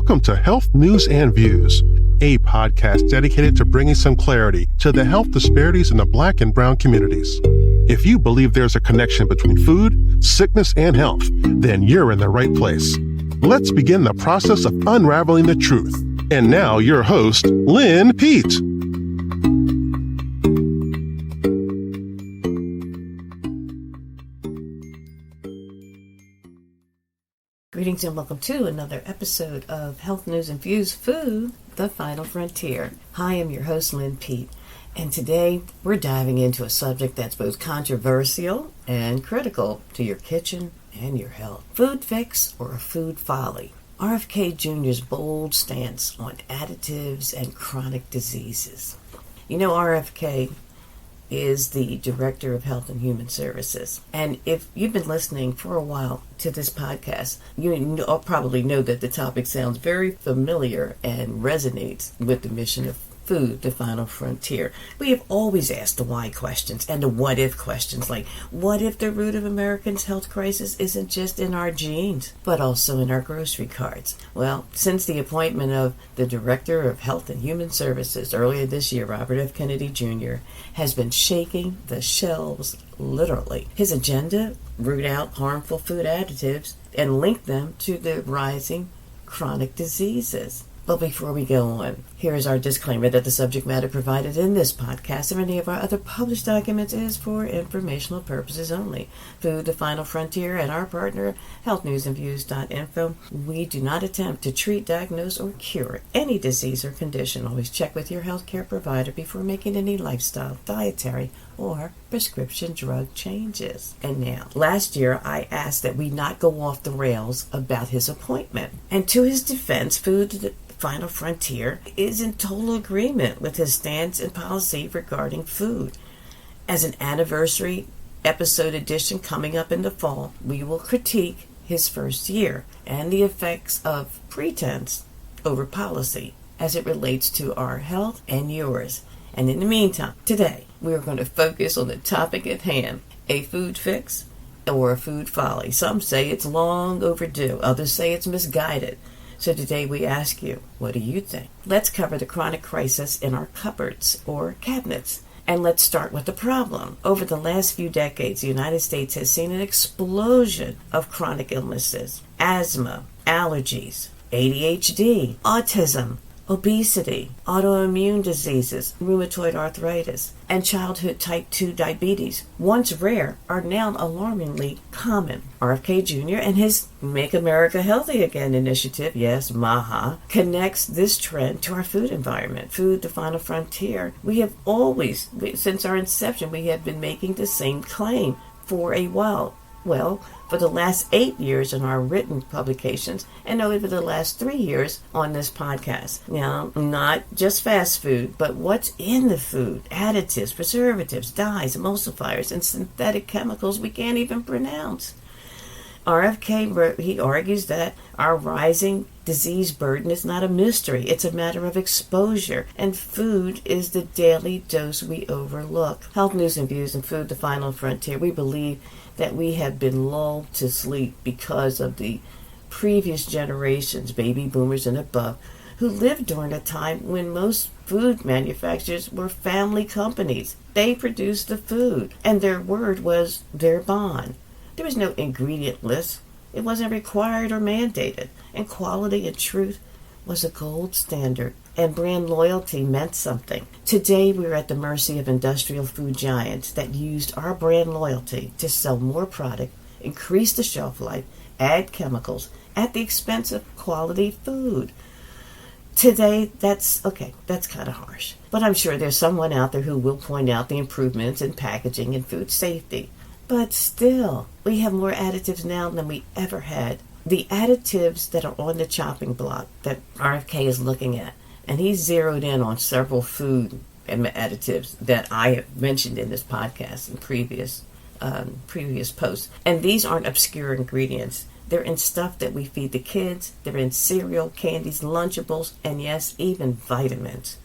Welcome to Health News and Views, a podcast dedicated to bringing some clarity to the health disparities in the Black and Brown communities. If you believe there's a connection between food, sickness, and health, then you're in the right place. Let's begin the process of unraveling the truth. And now, your host, Lynn Pete. Greetings and welcome to another episode of Health News and Views Food, the Final Frontier. Hi, I'm your host, Lynn Pete, and today we're diving into a subject that's both controversial and critical to your kitchen and your health. Food fix or food folly? RFK Jr.'s bold stance on additives and chronic diseases. You know, RFK is the Director of Health and Human Services. And if you've been listening for a while to this podcast, you probably know that the topic sounds very familiar and resonates with the mission of food, the final frontier. We have always asked the why questions and the what if questions, like what if the root of Americans' health crisis isn't just in our genes, but also in our grocery carts? Well, since the appointment of the Director of Health and Human Services earlier this year, Robert F. Kennedy Jr. has been shaking the shelves literally. His agenda: root out harmful food additives and link them to the rising chronic diseases. But before we go on, here is our disclaimer that the subject matter provided in this podcast or any of our other published documents is for informational purposes only. Food, the Final Frontier, and our partner, healthnewsandviews.info, we do not attempt to treat, diagnose, or cure any disease or condition. Always check with your healthcare provider before making any lifestyle, dietary, or prescription drug changes. And now, last year I asked that we not go off the rails about his appointment. And to his defense, Food, the Final Frontier is in total agreement with his stance and policy regarding food. As an anniversary episode edition coming up in the fall, we will critique his first year and the effects of pretense over policy as it relates to our health and yours. And in the meantime, today, we are going to focus on the topic at hand: a food fix or a food folly. Some say it's long overdue. Others say it's misguided. So today we ask you, what do you think? Let's cover the chronic crisis in our cupboards or cabinets. And let's start with the problem. Over the last few decades, the United States has seen an explosion of chronic illnesses: asthma, allergies, ADHD, autism, obesity, autoimmune diseases, rheumatoid arthritis, and childhood type 2 diabetes, once rare, are now alarmingly common. RFK Jr. and his Make America Healthy Again initiative, yes, MAHA, connects this trend to our food environment. Food, the Final Frontier. We have always, since our inception, we have been making the same claim for a while. Well, for the last 8 years in our written publications, and over the last 3 years on this podcast. Now, not just fast food, but what's in the food: additives, preservatives, dyes, emulsifiers, and synthetic chemicals we can't even pronounce. RFK, he argues that our rising disease burden is not a mystery. It's a matter of exposure, and food is the daily dose we overlook. Health News and Views and Food, the Final Frontier. We believe that we have been lulled to sleep because of the previous generations, baby boomers and above, who lived during a time when most food manufacturers were family companies. They produced the food, and their word was their bond. There was no ingredient list. It wasn't required or mandated, and quality and truth was a gold standard, and brand loyalty meant something. Today, we're at the mercy of industrial food giants that used our brand loyalty to sell more product, increase the shelf life, add chemicals at the expense of quality food. Today, that's kind of harsh. But I'm sure there's someone out there who will point out the improvements in packaging and food safety. But still, we have more additives now than we ever had. The additives that are on the chopping block that RFK is looking at, and he's zeroed in on several food additives that I have mentioned in this podcast and previous posts. And these aren't obscure ingredients. They're in stuff that we feed the kids. They're in cereal, candies, Lunchables, and yes, even vitamins.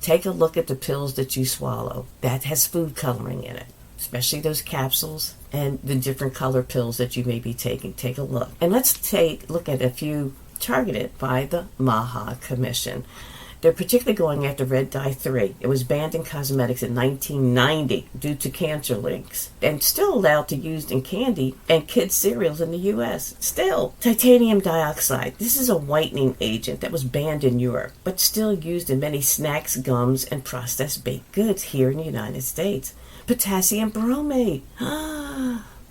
Take a look at the pills that you swallow. That has food coloring in it, especially those capsules and the different color pills that you may be taking. Take a look. And let's look at a few targeted by the MAHA Commission. They're particularly going after red dye 3. It was banned in cosmetics in 1990 due to cancer links, and still allowed to use in candy and kids' cereals in the U.S. Still, titanium dioxide. This is a whitening agent that was banned in Europe, but still used in many snacks, gums, and processed baked goods here in the United States. Potassium bromate,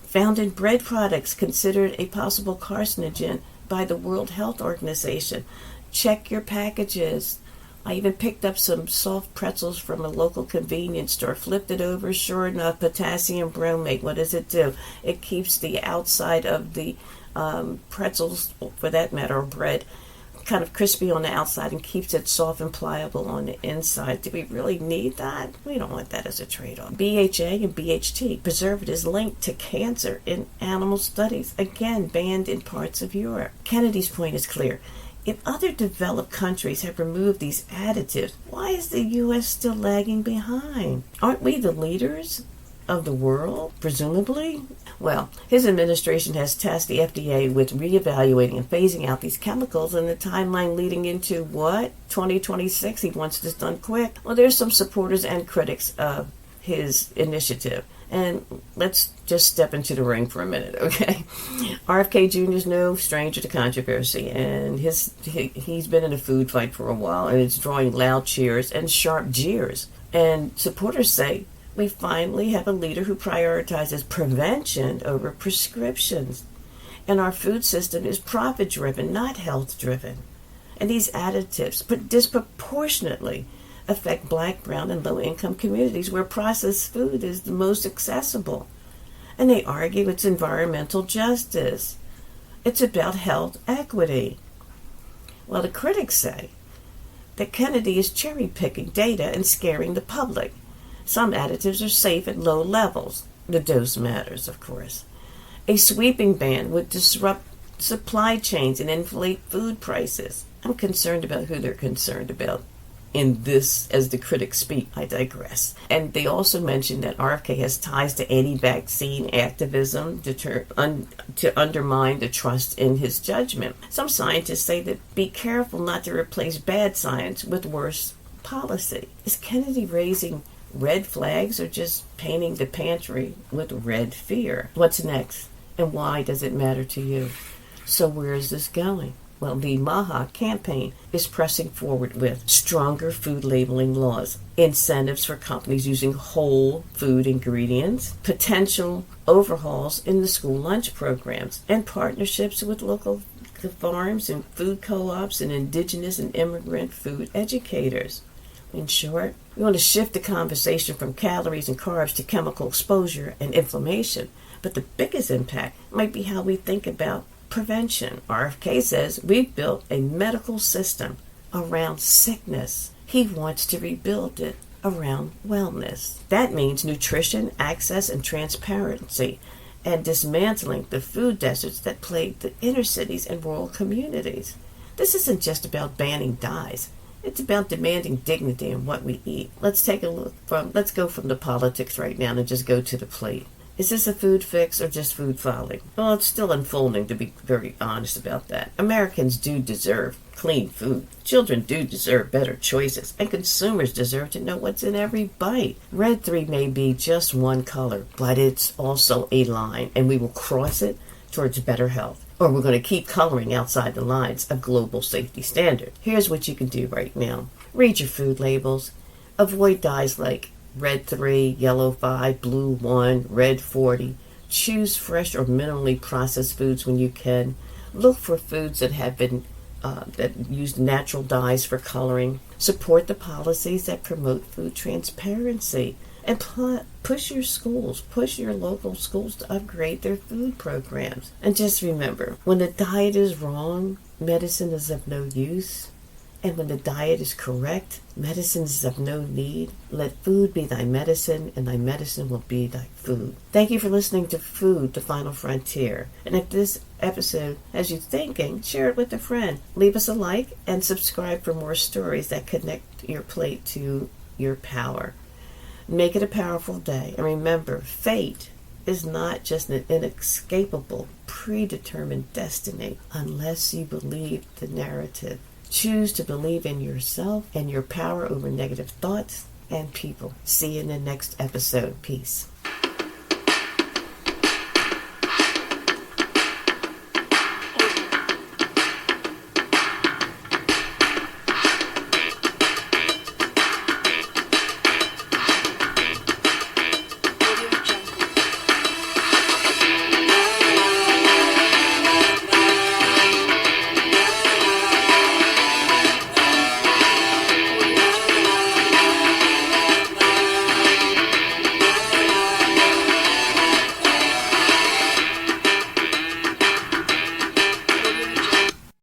found in bread products, considered a possible carcinogen by the World Health Organization. Check your packages. I even picked up some soft pretzels from a local convenience store, flipped it over, sure enough, potassium bromate. What does it do? It keeps the outside of the pretzels, for that matter, or bread, kind of crispy on the outside and keeps it soft and pliable on the inside. Do we really need that? We don't want that as a trade-off. BHA and BHT, preservatives linked to cancer in animal studies, again banned in parts of Europe. Kennedy's point is clear. If other developed countries have removed these additives, why is the U.S. still lagging behind? Aren't we the leaders of the world, presumably? Well, his administration has tasked the FDA with reevaluating and phasing out these chemicals, and the timeline leading into what? 2026? He wants this done quick. Well, there's some supporters and critics of his initiative. And let's just step into the ring for a minute, okay? RFK Jr. is no stranger to controversy, and he's been in a food fight for a while, and it's drawing loud cheers and sharp jeers. And supporters say, we finally have a leader who prioritizes prevention over prescriptions. And our food system is profit-driven, not health-driven. And these additives disproportionately affect Black, brown, and low-income communities where processed food is the most accessible. And they argue it's environmental justice. It's about health equity. Well, the critics say that Kennedy is cherry-picking data and scaring the public. Some additives are safe at low levels. The dose matters, of course. A sweeping ban would disrupt supply chains and inflate food prices. I'm concerned about who they're concerned about in this, as the critics speak. I digress. And they also mentioned that RFK has ties to anti-vaccine activism to undermine the trust in his judgment. Some scientists say that be careful not to replace bad science with worse policy. Is Kennedy raising red flags or just painting the pantry with red fear? What's next? And why does it matter to you? So where is this going? Well, the MAHA campaign is pressing forward with stronger food labeling laws, incentives for companies using whole food ingredients, potential overhauls in the school lunch programs, and partnerships with local farms and food co-ops and indigenous and immigrant food educators. In short, we want to shift the conversation from calories and carbs to chemical exposure and inflammation. But the biggest impact might be how we think about prevention. RFK says we've built a medical system around sickness. He wants to rebuild it around wellness. That means nutrition, access, and transparency, and dismantling the food deserts that plague the inner cities and rural communities. This isn't just about banning dyes. It's about demanding dignity in what we eat. Let's go from the politics right now and just go to the plate. Is this a food fix or just food folly? Well, it's still unfolding, to be very honest about that. Americans do deserve clean food. Children do deserve better choices. And consumers deserve to know what's in every bite. Red 3 may be just one color, but it's also a line, and we will cross it towards better health. Or we're going to keep coloring outside the lines of global safety standard. Here's what you can do right now. Read your food labels. Avoid dyes like red 3, yellow 5, blue 1, red 40. Choose fresh or minimally processed foods when you can. Look for foods that have been that use natural dyes for coloring. Support the policies that promote food transparency. And push your local schools to upgrade their food programs. And just remember, when the diet is wrong, medicine is of no use. And when the diet is correct, medicine is of no need. Let food be thy medicine, and thy medicine will be thy food. Thank you for listening to Food, the Final Frontier. And if this episode has you thinking, share it with a friend. Leave us a like and subscribe for more stories that connect your plate to your power. Make it a powerful day. And remember, fate is not just an inescapable, predetermined destiny unless you believe the narrative. Choose to believe in yourself and your power over negative thoughts and people. See you in the next episode. Peace.